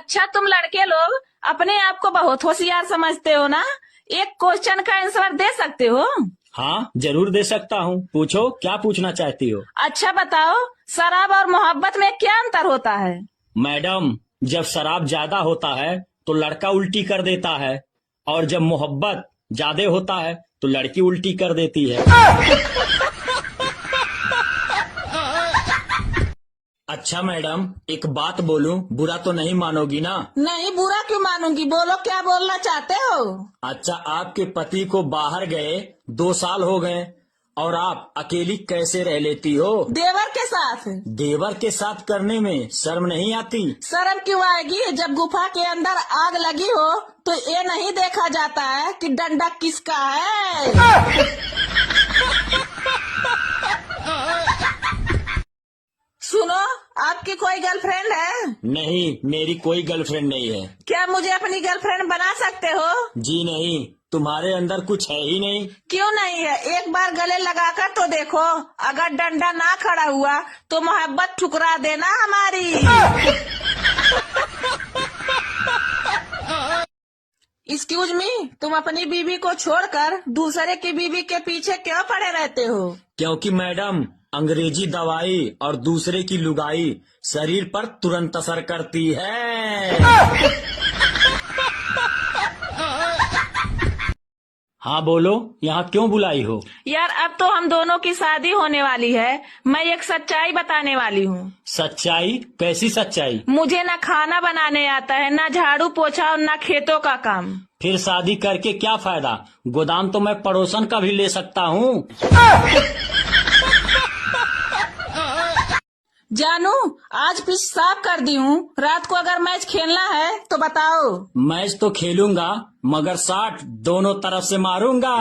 अच्छा, तुम लड़के लोग अपने आप को बहुत होशियार समझते हो ना। एक क्वेश्चन का आंसर दे सकते हो? हाँ, जरूर दे सकता हूँ। पूछो, क्या पूछना चाहती हो? अच्छा बताओ, शराब और मोहब्बत में क्या अंतर होता है? मैडम, जब शराब ज्यादा होता है तो लड़का उल्टी कर देता है, और जब मोहब्बत ज्यादा होता है तो लड़की उल्टी कर देती है। अच्छा मैडम, एक बात बोलूं, बुरा तो नहीं मानोगी ना? नहीं, बुरा क्यों मानूंगी, बोलो क्या बोलना चाहते हो? अच्छा, आपके पति को बाहर गए 2 साल हो गए और आप अकेली कैसे रह लेती हो? देवर के साथ। देवर के साथ करने में शर्म नहीं आती? शर्म क्यों आएगी, जब गुफा के अंदर आग लगी हो तो ये नहीं देखा जाता है कि डंडा किसका है। सुनो, आपकी कोई गर्लफ्रेंड है? नहीं, मेरी कोई गर्लफ्रेंड नहीं है। क्या मुझे अपनी गर्लफ्रेंड बना सकते हो? जी नहीं, तुम्हारे अंदर कुछ है ही नहीं। क्यों नहीं है, एक बार गले लगाकर तो देखो, अगर डंडा ना खड़ा हुआ तो मोहब्बत ठुकरा देना हमारी। एक्सक्यूज मी, तुम अपनी बीवी को छोड़कर दूसरे की बीवी के पीछे क्यों पड़े रहते हो? क्योंकि मैडम, अंग्रेजी दवाई और दूसरे की लुगाई शरीर पर तुरंत असर करती है। हाँ बोलो, यहाँ क्यों बुलाई हो? यार, अब तो हम दोनों की शादी होने वाली है। मैं एक सच्चाई बताने वाली हूँ। सच्चाई? कैसी सच्चाई? मुझे ना खाना बनाने आता है, ना झाड़ू पोछा और ना खेतों का काम। फिर शादी करके क्या फायदा? गोदाम तो मैं पड़ोसन का भी ले सकता हूँ। जानू, आज पिच साफ कर दी हूँ, रात को अगर मैच खेलना है तो बताओ। मैच तो खेलूंगा, मगर 60 दोनों तरफ से मारूंगा।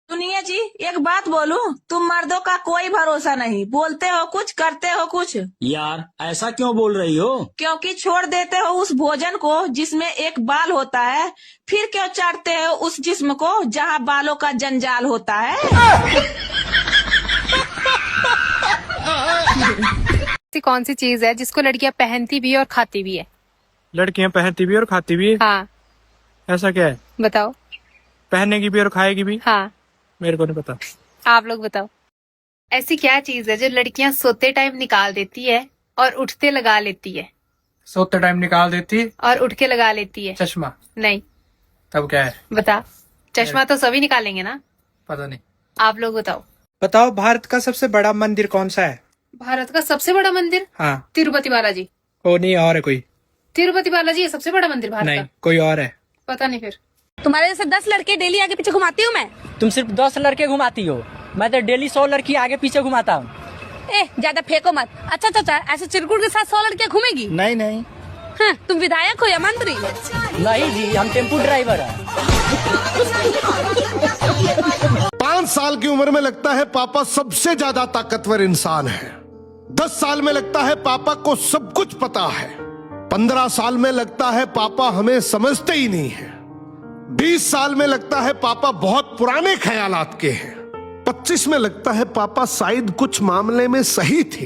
सुनिए जी, एक बात बोलूं, तुम मर्दों का कोई भरोसा नहीं, बोलते हो कुछ करते हो कुछ। यार, ऐसा क्यों बोल रही हो? क्योंकि छोड़ देते हो उस भोजन को जिसमें एक बाल होता है, फिर क्यों चाटते हो उस जिस्म को जहाँ बालों का जंजाल होता है। ऐसी कौन सी चीज है जिसको लड़कियां पहनती भी है और खाती भी है? लड़कियां पहनती भी और खाती भी है? हाँ। ऐसा क्या है? बताओ। पहनेगी भी और खाएगी भी? हाँ। मेरे को नहीं पता। आप लोग बताओ। ऐसी क्या चीज है जो लड़कियां सोते टाइम निकाल देती है और उठते लगा लेती है? सोते टाइम निकाल देती है और उठ के लगा लेती है? चश्मा। नहीं। तब क्या है? बता। चश्मा तो सभी निकालेंगे ना। पता नहीं। आप लोग बताओ। बताओ, भारत का सबसे बड़ा मंदिर कौन सा है? भारत का सबसे बड़ा मंदिर? हाँ। तिरुपति बालाजी। वो नहीं, और है कोई? तिरुपति बालाजी है सबसे बड़ा मंदिर भारत नहीं, का? कोई और है। पता नहीं। फिर तुम्हारे जैसे 10 लड़के डेली आगे पीछे घुमाती हूँ मैं। तुम सिर्फ 10 लड़के घुमाती हो, मैं तो डेली 100 लड़की आगे पीछे घुमाता हूँ। ज्यादा फेंको मत। अच्छा चाचा, ऐसे चिरकुट के साथ 100 लड़कियाँ घूमेगी? नहीं नहीं। हाँ, तुम विधायक हो या मंत्री? नहीं जी, हम टेम्पू ड्राइवर है। 5 साल की उम्र में लगता है पापा सबसे ज्यादा ताकतवर इंसान है। 10 साल में लगता है पापा को सब कुछ पता है। 15 साल में लगता है पापा हमें समझते ही नहीं है। 20 साल में लगता है पापा बहुत पुराने ख्यालात के हैं। 25 में लगता है पापा शायद कुछ मामले में सही थे।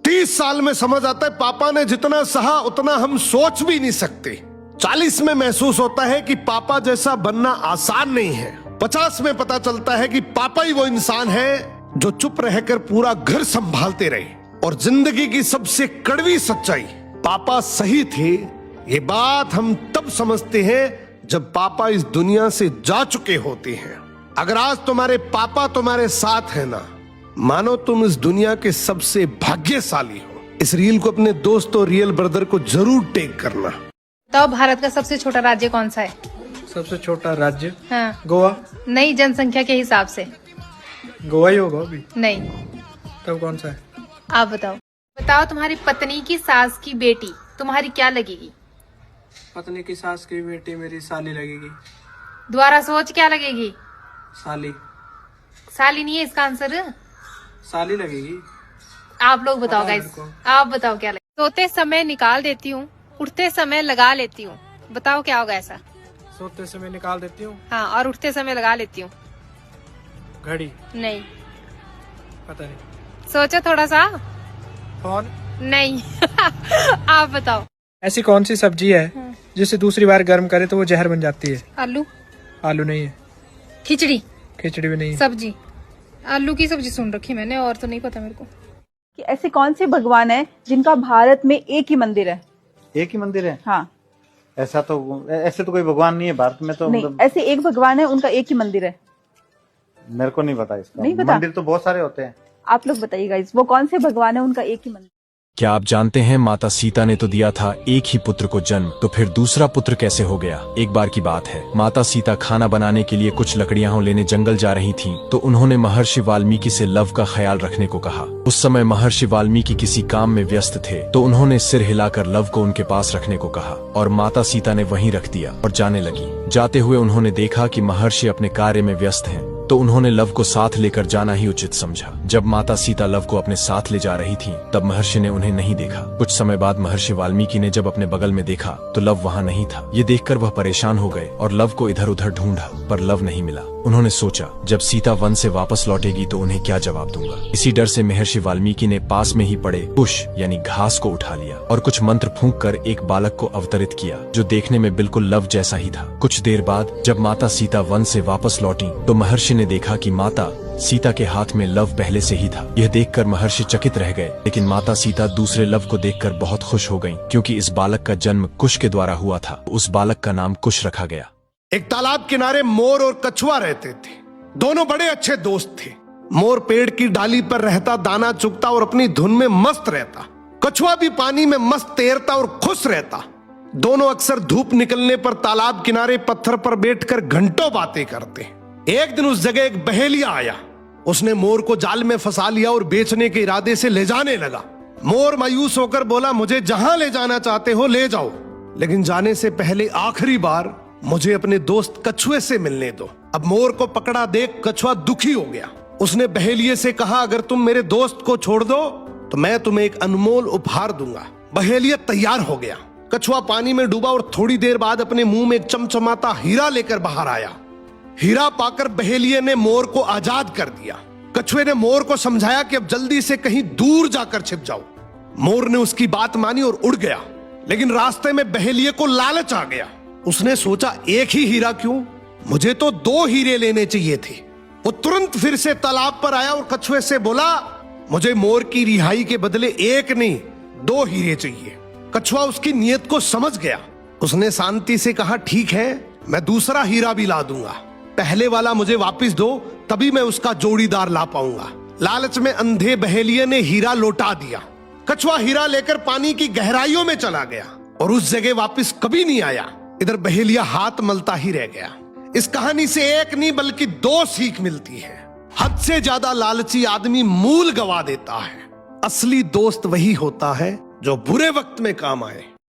30 साल में समझ आता है पापा ने जितना सहा उतना हम सोच भी नहीं सकते। 40 में महसूस होता है कि पापा जैसा बनना आसान नहीं है। 50 में पता चलता है कि पापा ही वो इंसान है जो चुप रहकर पूरा घर संभालते रहे। और जिंदगी की सबसे कड़वी सच्चाई, पापा सही थे, ये बात हम तब समझते हैं जब पापा इस दुनिया से जा चुके होते हैं। अगर आज तुम्हारे पापा तुम्हारे साथ है ना, मानो तुम इस दुनिया के सबसे भाग्यशाली हो। इस रील को अपने दोस्त और रियल ब्रदर को जरूर टैग करना। बताओ, भारत का सबसे छोटा राज्य कौन सा है? सबसे छोटा राज्य? हाँ। गोवा। नहीं, जनसंख्या के हिसाब से। गोवा ही होगा अभी। नहीं। तब कौन सा है? आप बताओ। बताओ, तुम्हारी पत्नी की सास की बेटी तुम्हारी क्या लगेगी? पत्नी की सास की बेटी मेरी साली लगेगी। दोबारा सोच, क्या लगेगी? साली। साली नहीं है इसका आंसर। साली लगेगी। आप लोग बताओ पता है गाइस, मेरे आप बताओ क्या लगेगा? सोते समय निकाल देती हूँ, उठते समय लगा लेती हूँ, बताओ क्या होगा ऐसा? सोते समय निकाल देती हूँ। हाँ, और उठते समय लगा लेती हूँ। घड़ी। नहीं। पता नहीं। सोचो थोड़ा सा। फोन। नहीं आप बताओ। ऐसी कौन सी सब्जी है जिसे दूसरी बार गर्म करे तो वो जहर बन जाती है? आलू। आलू नहीं है। खिचड़ी। खिचड़ी भी नहीं है। सब्जी। आलू की सब्जी सुन रखी मैंने, और तो नहीं पता मेरे को। कि ऐसे कौन से भगवान है जिनका भारत में एक ही मंदिर है? एक ही मंदिर है? हाँ। ऐसे तो कोई भगवान नहीं है भारत में तो। नहीं, ऐसे एक भगवान है, उनका एक ही मंदिर है। मेरे को नहीं पता इसका। नहीं पता? मंदिर तो बहुत सारे होते हैं। आप लोग बताइएगा इस वो कौन से भगवान है उनका एक ही मंदिर? क्या आप जानते हैं माता सीता ने तो दिया था एक ही पुत्र को जन्म, तो फिर दूसरा पुत्र कैसे हो गया? एक बार की बात है, माता सीता खाना बनाने के लिए कुछ लकड़ियां लेने जंगल जा रही थीं, तो उन्होंने महर्षि वाल्मीकि से लव का ख्याल रखने को कहा। उस समय महर्षि वाल्मीकि किसी काम में व्यस्त थे, तो उन्होंने सिर हिलाकर लव को उनके पास रखने को कहा और माता सीता ने वहीं रख दिया और जाने लगी। जाते हुए उन्होंने देखा कि महर्षि अपने कार्य में व्यस्त हैं, तो उन्होंने लव को साथ लेकर जाना ही उचित समझा। जब माता सीता लव को अपने साथ ले जा रही थीं, तब महर्षि ने उन्हें नहीं देखा। कुछ समय बाद महर्षि वाल्मीकि ने जब अपने बगल में देखा तो लव वहाँ नहीं था। ये देखकर वह परेशान हो गए और लव को इधर उधर ढूंढा, पर लव नहीं मिला। उन्होंने सोचा जब सीता वन से वापस लौटेगी तो उन्हें क्या जवाब दूंगा। इसी डर से महर्षि वाल्मीकि ने पास में ही पड़े कुश यानी घास को उठा लिया और कुछ मंत्र फूंक कर एक बालक को अवतरित किया, जो देखने में बिल्कुल लव जैसा ही था। कुछ देर बाद जब माता सीता वन से वापस लौटी तो महर्षि ने देखा कि माता सीता के हाथ में लव पहले से ही था। यह देखकर महर्षि चकित रह गए, लेकिन माता सीता दूसरे लव को देखकर बहुत खुश हो गईं, क्योंकि इस बालक का जन्म कुश के द्वारा हुआ था। उस बालक का नाम कुश रखा गया। एक तालाब किनारे मोर और कछुआ रहते थे। दोनों बड़े अच्छे दोस्त थे। मोर पेड़ की डाली पर रहता, दाना चुगता और अपनी धुन में मस्त रहता। कछुआ भी पानी में मस्त तैरता और खुश रहता। दोनों अक्सर धूप निकलने पर तालाब किनारे पत्थर पर बैठकर घंटों बातें करते। एक दिन उस जगह एक बहेलिया आया। उसने मोर को जाल में फंसा लिया और बेचने के इरादे से ले जाने लगा। मोर मायूस होकर बोला, मुझे जहां ले जाना चाहते हो ले जाओ, लेकिन जाने से पहले आखिरी बार मुझे अपने दोस्त कछुए से मिलने दो। अब मोर को पकड़ा देख कछुआ दुखी हो गया। उसने बहेलिये से कहा, अगर तुम मेरे दोस्त को छोड़ दो तो मैं तुम्हें एक अनमोल उपहार दूंगा। बहेलिया तैयार हो गया। कछुआ पानी में डूबा और थोड़ी देर बाद अपने मुंह में एक चमचमाता हीरा लेकर बाहर आया। हीरा पाकर बहेलिये ने मोर को आजाद कर दिया। कछुए ने मोर को समझाया कि अब जल्दी से कहीं दूर जाकर छिप जाओ। मोर ने उसकी बात मानी और उड़ गया, लेकिन रास्ते में बहेलिये को लालच आ गया। उसने सोचा, एक ही हीरा क्यों, मुझे तो 2 हीरे लेने चाहिए थे। वो तुरंत फिर से तालाब पर आया और कछुए से बोला, मुझे मोर की रिहाई के बदले 1 नहीं 2 हीरे चाहिए। कछुआ उसकी नीयत को समझ गया। उसने शांति से कहा, ठीक है, मैं दूसरा हीरा भी ला दूंगा, पहले वाला मुझे वापस दो, तभी मैं उसका जोड़ीदार ला पाऊंगा। लालच में अंधे बहेलिये ने हीरा लौटा दिया। कछुआ हीरा लेकर पानी की गहराइयों में चला गया और उस जगह वापस कभी नहीं आया। इधर बहेलिया हाथ मलता ही रह गया। इस कहानी से एक नहीं बल्कि 2 सीख मिलती है। हद से ज्यादा लालची आदमी मूल गवा देता है। असली दोस्त वही होता है जो बुरे वक्त में काम आए।